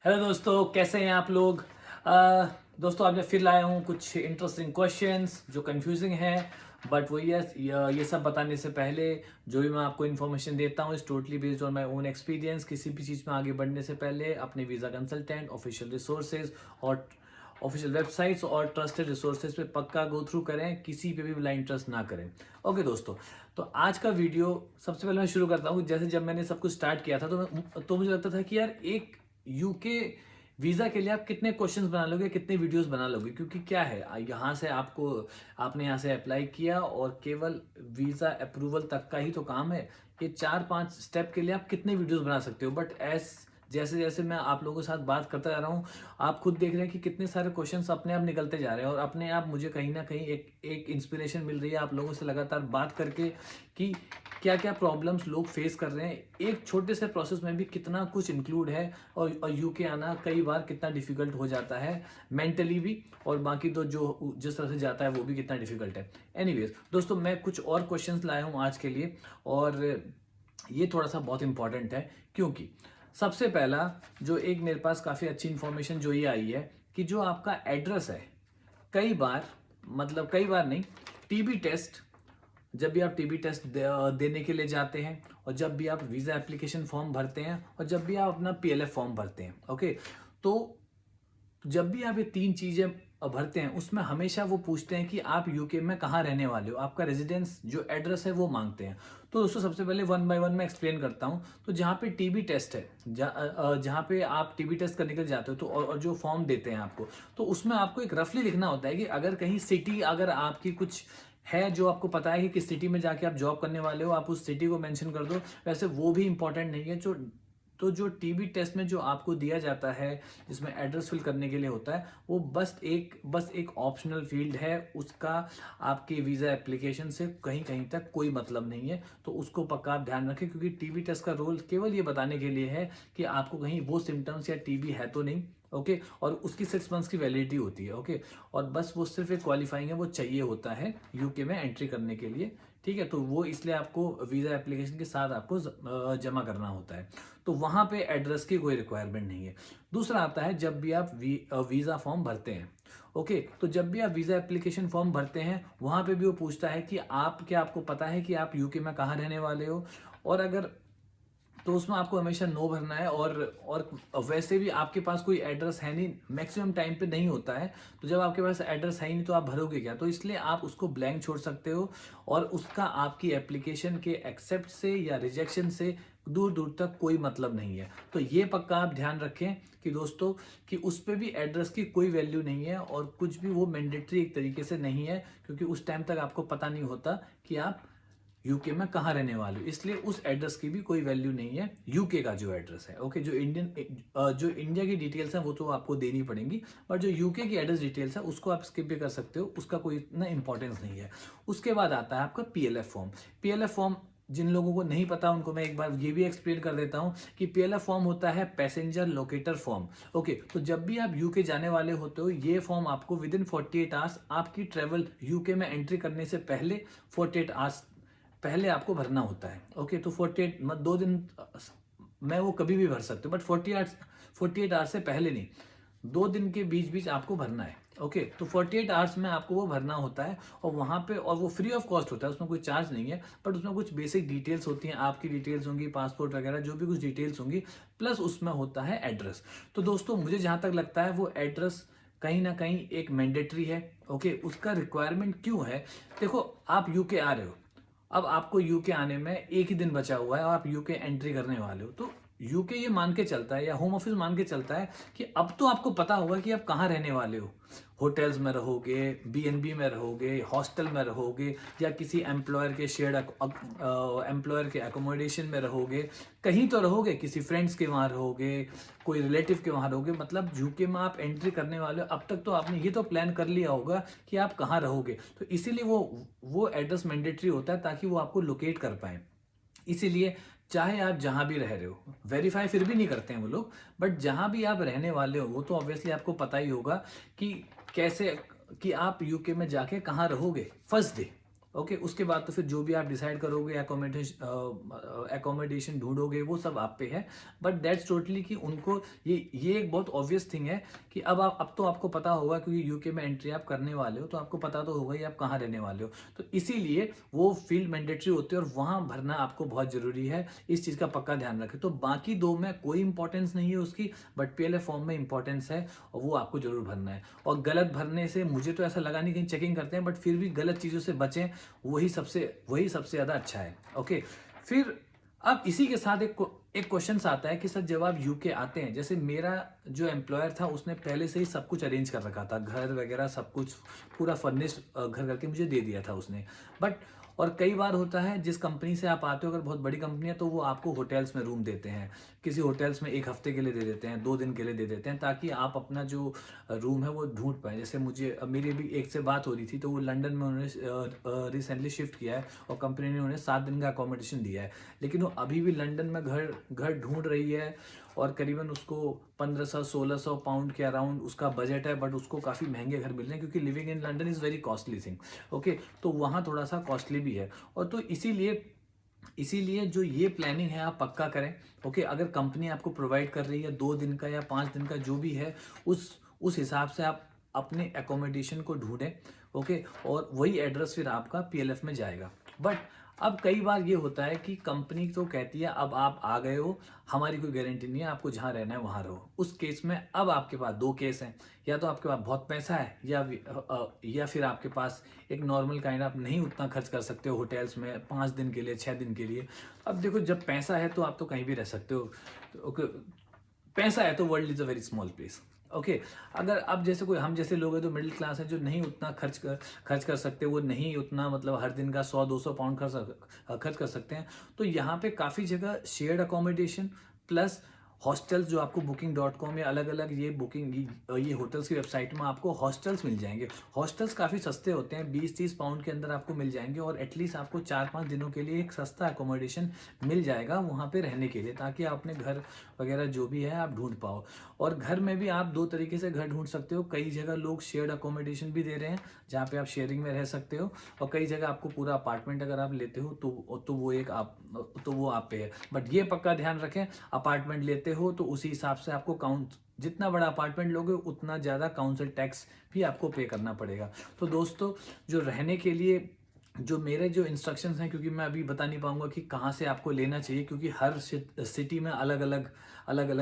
Hello दोस्तों, कैसे हैं आप लोग। दोस्तों आज मैं फिर लाया हूँ कुछ इंटरेस्टिंग क्वेश्चंस जो कंफ्यूजिंग हैं। बट वही है, ये सब बताने से पहले जो भी मैं आपको इन्फॉर्मेशन देता हूँ इस totally based on my own experience. किसी भी चीज़ में आगे बढ़ने से पहले अपने वीज़ा कंसल्टेंट, ऑफिशियल रिसोर्सेज और ऑफिशियल वेबसाइट्स और ट्रस्टेड रिसोर्सेज पे पक्का गो थ्रू करें, किसी पे भी ब्लाइंड ट्रस्ट ना करें। ओके दोस्तों, तो आज का वीडियो सबसे पहले मैं शुरू करता हूँ। जैसे जब मैंने सब कुछ स्टार्ट किया था तो मुझे लगता था कि यार एक यूके वीज़ा के लिए आप कितने क्वेश्चंस बना लोगे, कितने वीडियोस बना लोगे, क्योंकि क्या है यहाँ से आपने यहाँ से अप्लाई किया और केवल वीज़ा अप्रूवल तक का ही तो काम है। ये 4-5 स्टेप के लिए आप कितने वीडियोस बना सकते हो। बट जैसे जैसे मैं आप लोगों के साथ बात करता जा रहा हूँ, आप खुद देख रहे हैं कि कितने सारे क्वेश्चंस अपने आप निकलते जा रहे हैं और अपने आप मुझे कहीं ना कहीं एक इंस्पिरेशन मिल रही है आप लोगों से लगातार बात करके कि क्या क्या प्रॉब्लम्स लोग फेस कर रहे हैं। एक छोटे से प्रोसेस में भी कितना कुछ इंक्लूड है और यूके आना कई बार कितना डिफिकल्ट हो जाता है मेंटली भी, और बाकी तो जो जिस तरह से जाता है वो भी कितना डिफिकल्ट है। एनीवेज दोस्तों, मैं कुछ और क्वेश्चंस लाया हूँ आज के लिए और ये थोड़ा सा बहुत इंपॉर्टेंट है, क्योंकि सबसे पहला जो एक मेरे पास काफ़ी अच्छी इंफॉर्मेशन जो ये आई है कि जो आपका एड्रेस है, कई बार, मतलब कई बार नहीं, टीबी टेस्ट, जब भी आप टीबी टेस्ट देने के लिए जाते हैं और जब भी आप वीज़ा एप्लीकेशन फॉर्म भरते हैं और जब भी आप अपना पीएलएफ फॉर्म भरते हैं, ओके, तो जब भी आप ये 3 चीज़ें भरते हैं उसमें हमेशा वो पूछते हैं कि आप यूके में कहाँ रहने वाले हो, आपका रेजिडेंस जो एड्रेस है वो मांगते हैं। तो दोस्तों सबसे पहले वन बाय वन मैं एक्सप्लेन करता हूँ। तो जहाँ पे टीबी टेस्ट है, जहाँ पे आप टीबी टेस्ट करने के लिए जाते हो तो और जो फॉर्म देते हैं आपको, तो उसमें आपको एक रफली लिखना होता है कि अगर कहीं सिटी, अगर आपकी कुछ है जो आपको पता है कि किस सिटी में जाके आप जॉब करने वाले हो, आप उस सिटी को मेंशन कर दो। वैसे वो भी इंपॉर्टेंट नहीं है। जो टीबी टेस्ट में जो आपको दिया जाता है जिसमें एड्रेस फिल करने के लिए होता है, वो बस एक ऑप्शनल फील्ड है। उसका आपके वीज़ा एप्लीकेशन से कहीं कहीं तक कोई मतलब नहीं है। तो उसको पक्का आप ध्यान रखें, क्योंकि टीबी टेस्ट का रोल केवल ये बताने के लिए है कि आपको कहीं वो सिम्टम्स या टीबी है तो नहीं। ओके, और उसकी 6 मंथ्स की वैलिडिटी होती है। ओके, और बस वो सिर्फ एक क्वालिफाइंग है, वो चाहिए होता है यूके में एंट्री करने के लिए। ठीक है, तो वो इसलिए आपको वीज़ा एप्लीकेशन के साथ आपको जमा करना होता है। तो वहाँ पे एड्रेस की कोई रिक्वायरमेंट नहीं है। दूसरा आता है जब भी आप वीज़ा फॉर्म भरते हैं। ओके, तो जब भी आप वीज़ा एप्लीकेशन फॉर्म भरते हैं वहाँ पे भी वो पूछता है कि आपको पता है कि आप यूके में कहाँ रहने वाले हो। और अगर, तो उसमें आपको हमेशा नो भरना है। और वैसे भी आपके पास कोई एड्रेस है नहीं, मैक्सिमम टाइम पे नहीं होता है। तो जब आपके पास एड्रेस है ही नहीं तो आप भरोगे क्या, तो इसलिए आप उसको ब्लैंक छोड़ सकते हो और उसका आपकी एप्लीकेशन के एक्सेप्ट से या रिजेक्शन से दूर दूर तक कोई मतलब नहीं है। तो ये पक्का आप ध्यान रखें कि दोस्तों, कि उस पर भी एड्रेस की कोई वैल्यू नहीं है और कुछ भी वो मैंडेटरी एक तरीके से नहीं है, क्योंकि उस टाइम तक आपको पता नहीं होता कि आप यूके में कहाँ रहने वाले हो। इसलिए उस एड्रेस की भी कोई वैल्यू नहीं है, यूके का जो एड्रेस है। ओके, जो इंडिया की डिटेल्स हैं वो तो आपको देनी पड़ेंगी, बट जो यूके की एड्रेस डिटेल्स है उसको आप स्किप भी कर सकते हो, उसका कोई इतना इंपॉर्टेंस नहीं है। उसके बाद आता है आपका पीएलएफ फॉर्म। पीएलएफ फॉर्म जिन लोगों को नहीं पता उनको मैं एक बार ये भी एक्सप्लेन कर देता हूँ कि पीएलएफ फॉर्म होता है पैसेंजर लोकेटर फॉर्म। ओके, तो जब भी आप यूके जाने वाले होते हो ये फॉर्म आपको विद इन 48 आवर्स, आपकी ट्रेवल यूके में एंट्री करने से पहले 48 आवर्स पहले आपको भरना होता है। ओके, तो 48 मत 2 दिन मैं वो कभी भी भर सकते हो, बट 48 आवर्स से पहले नहीं, 2 दिन के बीच बीच आपको भरना है। ओके, तो 48 आवर्स में आपको वो भरना होता है और वहाँ पे, और वो फ्री ऑफ कॉस्ट होता है, उसमें कोई चार्ज नहीं है। बट उसमें कुछ बेसिक डिटेल्स होती हैं, आपकी डिटेल्स होंगी, पासपोर्ट वगैरह जो भी कुछ डिटेल्स होंगी, प्लस उसमें होता है एड्रेस। तो दोस्तों मुझे जहाँ तक लगता है वो एड्रेस कहीं ना कहीं एक मैंडेटरी है। ओके, उसका रिक्वायरमेंट क्यों है, देखो आप यूके आ रहे हो, अब आपको यूके आने में एक ही दिन बचा हुआ है और आप यूके एंट्री करने वाले हो, तो यूके ये मान के चलता है या होम ऑफिस मान के चलता है कि अब तो आपको पता होगा कि आप कहाँ रहने वाले हो। होटल्स में रहोगे, बीएनबी में रहोगे, हॉस्टल में रहोगे, या किसी एम्प्लॉयर के शेयर्ड एम्प्लॉयर के एकोमोडेशन में रहोगे, कहीं तो रहोगे, किसी फ्रेंड्स के वहाँ रहोगे, कोई रिलेटिव के वहाँ रहोगे। मतलब यूके में आप एंट्री करने वाले हो, अब तक तो आपने ये तो प्लान कर लिया होगा कि आप कहाँ रहोगे। तो इसीलिए वो एड्रेस मैंडेटरी होता है ताकि वो आपको लोकेट कर पाए। इसीलिए चाहे आप जहां भी रह रहे हो, वेरीफाई फिर भी नहीं करते हैं वो लोग, बट जहां भी आप रहने वाले हो वो तो ऑब्वियसली आपको पता ही होगा कि कैसे, कि आप यूके में जाके कहाँ रहोगे फर्स्ट डे। ओके उसके बाद तो फिर जो भी आप डिसाइड करोगे एकोमोडेशन ढूंढोगे वो सब आप पे है। बट दैट्स टोटली कि उनको ये एक बहुत ऑब्वियस थिंग है कि अब तो आपको पता होगा, क्योंकि यूके में एंट्री आप करने वाले हो तो आपको पता तो होगा ही आप कहाँ रहने वाले हो। तो इसीलिए वो फील्ड मैंडेटरी होती है और वहाँ भरना आपको बहुत जरूरी है। इस चीज़ का पक्का ध्यान रखें। तो बाकी दो में कोई इंपॉर्टेंस नहीं है उसकी, बट पीएलएफ फॉर्म में इंपॉर्टेंस है और वो आपको जरूर भरना है। और गलत भरने से मुझे तो ऐसा लगा नहीं, कहीं चेकिंग करते हैं, बट फिर भी गलत चीज़ों से बचें, वही सबसे ज़्यादा अच्छा है। ओके फिर अब इसी के साथ एक क्वेश्चन आता है कि सर जब आप यूके आते हैं, जैसे मेरा जो एम्प्लॉयर था उसने पहले से ही सब कुछ अरेंज कर रखा था, घर वगैरह सब कुछ पूरा फर्निश्ड घर करके मुझे दे दिया था उसने। बट और कई बार होता है जिस कंपनी से आप आते हो, अगर बहुत बड़ी कंपनी है तो वो आपको होटल्स में रूम देते हैं। किसी होटल्स में 1 हफ्ते के लिए दे देते हैं, 2 दिन के लिए दे देते हैं, ताकि आप अपना जो रूम है वो ढूंढ पाए। जैसे मुझे अब मेरी भी एक से बात हो रही थी, तो वो लंदन में उन्होंने रिसेंटली शिफ्ट किया है और कंपनी ने उन्हें 7 दिन का अकोमोडेशन दिया है। लेकिन वो अभी भी लंदन में घर ढूंढ रही है और करीबन उसको 1500-1600 पाउंड के अराउंड उसका बजट है। बट उसको काफ़ी महंगे घर मिल रहे हैं, क्योंकि living in London is very costly thing. Okay तो वहाँ थोड़ा सा कॉस्टली भी है। और तो इसीलिए जो ये प्लानिंग है आप पक्का करें। ओके अगर कंपनी आपको प्रोवाइड कर रही है 2 दिन का या 5 दिन का जो भी है, उस हिसाब से आप अपने एकोमोडेशन को ढूंढें। ओके और वही एड्रेस फिर आपका पीएलएफ में जाएगा। बट अब कई बार ये होता है कि कंपनी तो कहती है अब आप आ गए हो, हमारी कोई गारंटी नहीं है, आपको जहाँ रहना है वहाँ रहो। उस केस में अब आपके पास 2 केस हैं, या तो आपके पास बहुत पैसा है या फिर आपके पास एक नॉर्मल काइंड, आप नहीं उतना खर्च कर सकते हो होटल्स में 5 दिन के लिए 6 दिन के लिए। अब देखो जब पैसा है तो आप तो कहीं भी रह सकते हो। ओके पैसा है तो world is a very small place. Okay अगर अब जैसे कोई हम जैसे लोग हैं तो मिडिल क्लास है, जो नहीं उतना खर्च कर सकते, वो नहीं उतना मतलब हर दिन का 100-200 पाउंड खर्च कर सकते हैं, तो यहाँ पे काफ़ी जगह शेयर्ड अकोमोडेशन प्लस हॉस्टल्स, जो आपको booking.com या अलग अलग ये होटल्स की वेबसाइट में आपको हॉस्टल्स मिल जाएंगे। हॉस्टल्स काफ़ी सस्ते होते हैं, 20-30 पाउंड के अंदर आपको मिल जाएंगे और एटलीस्ट आपको 4-5 दिनों के लिए एक सस्ता अकोमोडेशन मिल जाएगा वहाँ पे रहने के लिए, ताकि आप अपने घर वगैरह जो भी है आप ढूंढ पाओ। और घर में भी आप 2 तरीके से घर ढूंढ सकते हो। कई जगह लोग शेयर्ड अकोमोडेशन भी दे रहे हैं जहाँ पे आप शेयरिंग में रह सकते हो, और कई जगह आपको पूरा अपार्टमेंट अगर आप लेते हो तो वो आप पे है। बट ये पक्का ध्यान रखें, अपार्टमेंट लेते हो तो उसी हिसाब से आपको जितना बड़ा अपार्टमेंट लोगे उतना ज़्यादा काउंसिल टैक्स भी आपको पे करना पड़ेगा। तो दोस्तों जो रहने के लिए जो मेरे जो इंस्ट्रक्शंस हैं, क्योंकि मैं अभी बता नहीं पाऊंगा कि कहाँ से आपको लेना चाहिए, क्योंकि हर सिटी में अलग अलग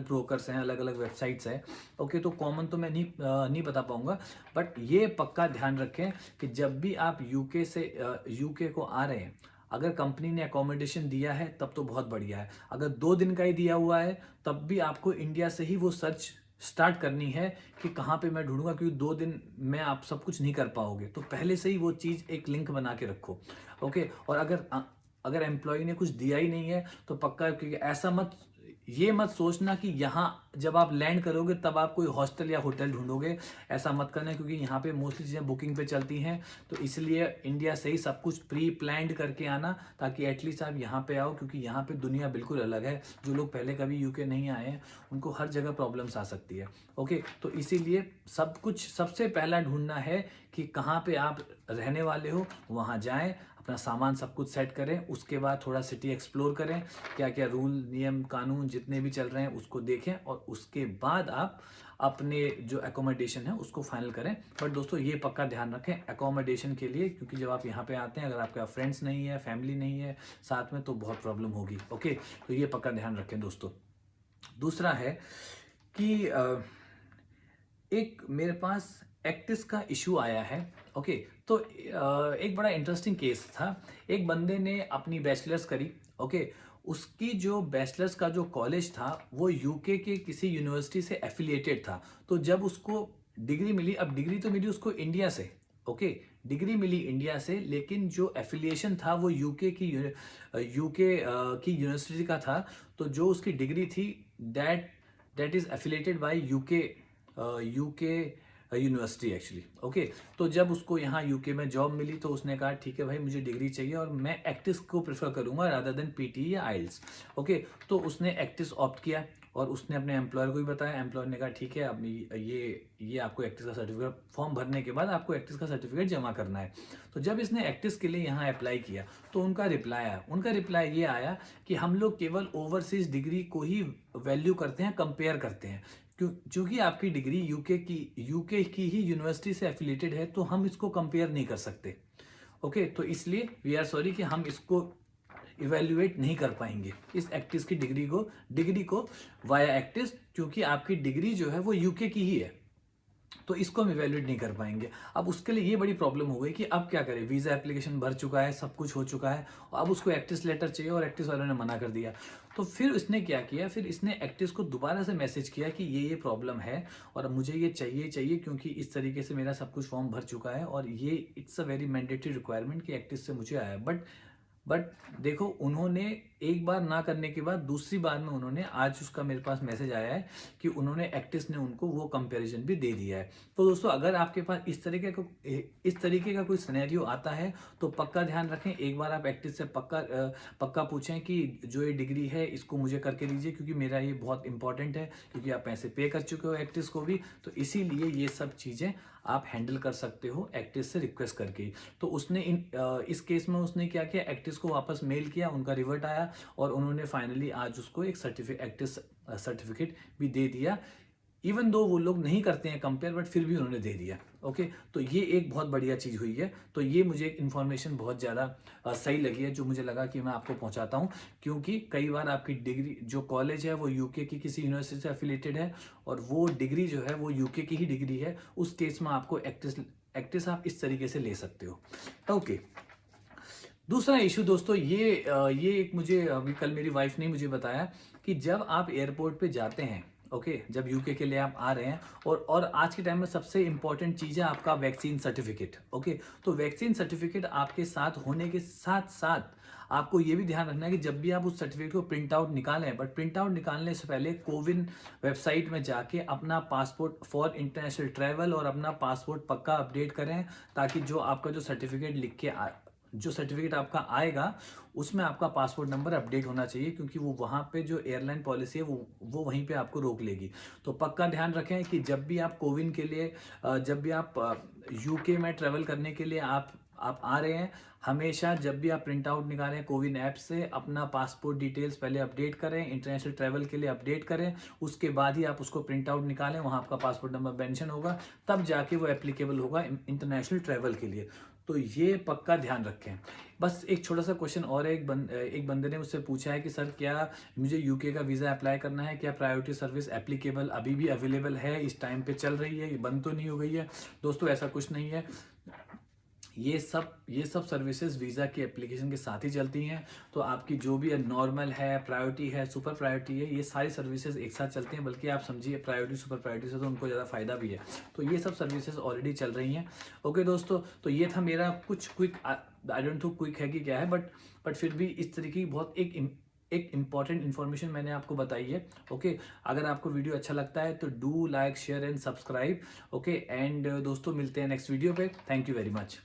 ब्रोकर्स हैं, अलग अलग वेबसाइट्स हैं। ओके तो कॉमन तो मैं नहीं बता पाऊंगा। बट ये पक्का ध्यान रखें कि जब भी आप यूके को आ रहे हैं, अगर कंपनी ने अकोमोडेशन दिया है तब तो बहुत बढ़िया है। अगर 2 दिन का ही दिया हुआ है तब भी आपको इंडिया से ही वो सर्च स्टार्ट करनी है कि कहाँ पे मैं ढूंढूंगा, क्योंकि 2 दिन में आप सब कुछ नहीं कर पाओगे। तो पहले से ही वो चीज़ एक लिंक बना के रखो। ओके और अगर एम्प्लॉय ने कुछ दिया ही नहीं है तो पक्का, क्योंकि ये मत सोचना कि यहाँ जब आप लैंड करोगे तब आप कोई हॉस्टल या होटल ढूंढोगे, ऐसा मत करना, क्योंकि यहाँ पे मोस्टली चीज़ें बुकिंग पे चलती हैं। तो इसलिए इंडिया से ही सब कुछ प्री प्लान्ड करके आना, ताकि एटलीस्ट आप यहाँ पे आओ, क्योंकि यहाँ पे दुनिया बिल्कुल अलग है। जो लोग पहले कभी यूके नहीं आए हैं उनको हर जगह प्रॉब्लम्स आ सकती है। ओके तो इसीलिए सब कुछ सबसे पहला ढूंढना है कि कहाँ पे आप रहने वाले हो, वहाँ जाएं, अपना सामान सब कुछ सेट करें। उसके बाद थोड़ा सिटी एक्सप्लोर करें, क्या क्या रूल नियम कानून जितने भी चल रहे हैं उसको देखें, और उसके बाद आप अपने जो एकोमोडेशन है उसको फाइनल करें। बट दोस्तों ये पक्का ध्यान रखें एकोमोडेशन के लिए, क्योंकि जब आप यहाँ पे आते हैं, अगर आपके फ्रेंड्स नहीं है, फैमिली नहीं है साथ में, तो बहुत प्रॉब्लम होगी। ओके तो ये पक्का ध्यान रखें दोस्तों। दूसरा है कि एक मेरे पास एक्टिस का इशू आया है। ओके तो एक बड़ा इंटरेस्टिंग केस था। एक बंदे ने अपनी बैचलर्स करी। ओके उसकी जो बैचलर्स का जो कॉलेज था वो यूके के किसी यूनिवर्सिटी से एफिलिएटेड था। तो जब उसको डिग्री मिली, अब डिग्री तो मिली उसको इंडिया से, ओके डिग्री मिली इंडिया से, लेकिन जो एफिलिएशन था वो यूके की यूनिवर्सिटी का था। तो जो उसकी डिग्री थी that is affiliated by UK university actually. Okay तो जब उसको यहाँ यूके में जॉब मिली तो उसने कहा ठीक है भाई मुझे डिग्री चाहिए और मैं एक्टिस को प्रेफर करूँगा रादर देन पीटी या आइल्स। ओके तो उसने एक्टिस ऑप्ट किया और उसने अपने एम्प्लॉयर को भी बताया। एम्प्लॉयर ने कहा ठीक है, अब ये आपको एक्टिस का सर्टिफिकेट फॉर्म भरने के बाद आपको एक्टिस का सर्टिफिकेट जमा करना है। तो जब इसने एक्टिस के लिए यहाँ अप्लाई किया तो उनका रिप्लाई ये आया कि हम लोग केवल ओवरसीज डिग्री को ही वैल्यू करते हैं, कंपेयर करते हैं। क्योंकि आपकी डिग्री यूके की ही यूनिवर्सिटी से एफिलेटेड है तो हम इसको कंपेयर नहीं कर सकते। ओके, तो इसलिए वी आर सॉरी कि हम इसको इवेल्युएट नहीं कर पाएंगे इस एक्टिस की डिग्री को वाया एक्टिस, क्योंकि आपकी डिग्री जो है वो यूके की ही है, तो इसको हम इवेल्युएट नहीं कर पाएंगे। अब उसके लिए ये बड़ी प्रॉब्लम हो गई कि अब क्या करें, वीज़ा एप्लीकेशन भर चुका है, सब कुछ हो चुका है, और अब उसको एक्टिस लेटर चाहिए और एक्टिस वालों ने मना कर दिया। तो फिर इसने क्या किया, फिर इसने एक्टिस को दोबारा से मैसेज किया कि ये प्रॉब्लम है और अब मुझे ये चाहिए क्योंकि इस तरीके से मेरा सब कुछ फॉर्म भर चुका है और ये it's a very mandatory requirement कि एक्टिस से मुझे आया। बट देखो, उन्होंने एक बार ना करने के बाद दूसरी बार में उन्होंने, आज उसका मेरे पास मैसेज आया है कि उन्होंने एक्टिस ने उनको वो कंपैरिजन भी दे दिया है। तो दोस्तों, अगर आपके पास इस तरीके का कोई सिनेरियो आता है तो पक्का ध्यान रखें, एक बार आप एक्टिस से पक्का पूछें कि जो ये डिग्री है इसको मुझे करके दीजिए, क्योंकि मेरा ये बहुत इंपॉर्टेंट है, क्योंकि आप पैसे पे कर चुके हो एक्टिस को भी, तो इसीलिए ये सब चीज़ें आप हैंडल कर सकते हो एक्टिस से रिक्वेस्ट करके। तो उसने इस केस में उसने क्या किया, एक्टिस को वापस मेल किया, उनका रिवर्ट आया और उन्होंने फाइनली आज उसको एक एक्टिस सर्टिफिकेट भी दे दिया। इवन दो वो लोग नहीं करते हैं कंपेयर, बट फिर भी उन्होंने दे दिया। ओके, तो ये एक बहुत बढ़िया चीज़ हुई है। तो ये मुझे एक इन्फॉर्मेशन बहुत ज़्यादा सही लगी है, जो मुझे लगा कि मैं आपको पहुंचाता हूं, क्योंकि कई बार आपकी डिग्री, जो कॉलेज है वो यूके की किसी यूनिवर्सिटी से एफिलेटेड है और वो डिग्री जो है वो यूके की ही डिग्री है, उस केस में आपको एक्टिस आप इस तरीके से ले सकते हो। ओके, दूसरा इशू दोस्तों, ये एक मुझे अभी कल मेरी वाइफ ने मुझे बताया कि जब आप एयरपोर्ट पे जाते हैं, ओके, जब यूके के लिए आप आ रहे हैं, और आज के टाइम में सबसे इंपॉर्टेंट चीज़ है आपका वैक्सीन सर्टिफिकेट। ओके, तो वैक्सीन सर्टिफिकेट आपके साथ होने के साथ साथ आपको ये भी ध्यान रखना है कि जब भी आप उस सर्टिफिकेट को प्रिंट आउट निकालें, बट प्रिंट आउट निकालने से पहले कोविन वेबसाइट में जाके अपना पासपोर्ट फॉर इंटरनेशनल ट्रैवल और अपना पासपोर्ट पक्का अपडेट करें, ताकि जो आपका जो सर्टिफिकेट आपका आएगा उसमें आपका पासपोर्ट नंबर अपडेट होना चाहिए, क्योंकि वो वहाँ पे जो एयरलाइन पॉलिसी है वो वहीं पे आपको रोक लेगी। तो पक्का ध्यान रखें कि जब भी आप कोविन के लिए, जब भी आप यूके में ट्रैवल करने के लिए आप आ रहे हैं, हमेशा जब भी आप प्रिंट आउट निकालें कोविन ऐप से, अपना पासपोर्ट डिटेल्स पहले अपडेट करें, इंटरनेशनल ट्रैवल के लिए अपडेट करें, उसके बाद ही आप उसको प्रिंट आउट निकालें, वहाँ आपका पासपोर्ट नंबर मेंशन होगा, तब जाके वो एप्लीकेबल होगा इंटरनेशनल ट्रैवल के लिए। तो ये पक्का ध्यान रखें। बस एक छोटा सा क्वेश्चन और है, एक बंदे ने मुझसे पूछा है कि सर, क्या मुझे यूके का वीज़ा अप्लाई करना है, क्या प्रायोरिटी सर्विस एप्लीकेबल अभी भी अवेलेबल है, इस टाइम पे चल रही है, ये बंद तो नहीं हो गई है? दोस्तों, ऐसा कुछ नहीं है। ये सब सर्विसेज वीज़ा की एप्लीकेशन के साथ ही चलती हैं। तो आपकी जो भी नॉर्मल है, प्रायोरिटी है, सुपर प्रायोरिटी है, ये सारी सर्विसेज एक साथ चलती हैं। बल्कि आप समझिए, प्रायोरिटी सुपर प्रायोरिटी से तो उनको ज़्यादा फायदा भी है। तो ये सब सर्विसेज ऑलरेडी चल रही हैं। ओके दोस्तों, तो ये था मेरा कुछ quick, I don't know quick है कि क्या है, बट फिर भी इस तरीके की बहुत एक इंपॉर्टेंट इन्फॉर्मेशन मैंने आपको बताई है। ओके, अगर आपको वीडियो अच्छा लगता है तो do like, share and subscribe. Okay, and दोस्तों, मिलते हैं नेक्स्ट वीडियो पे। Thank you very much.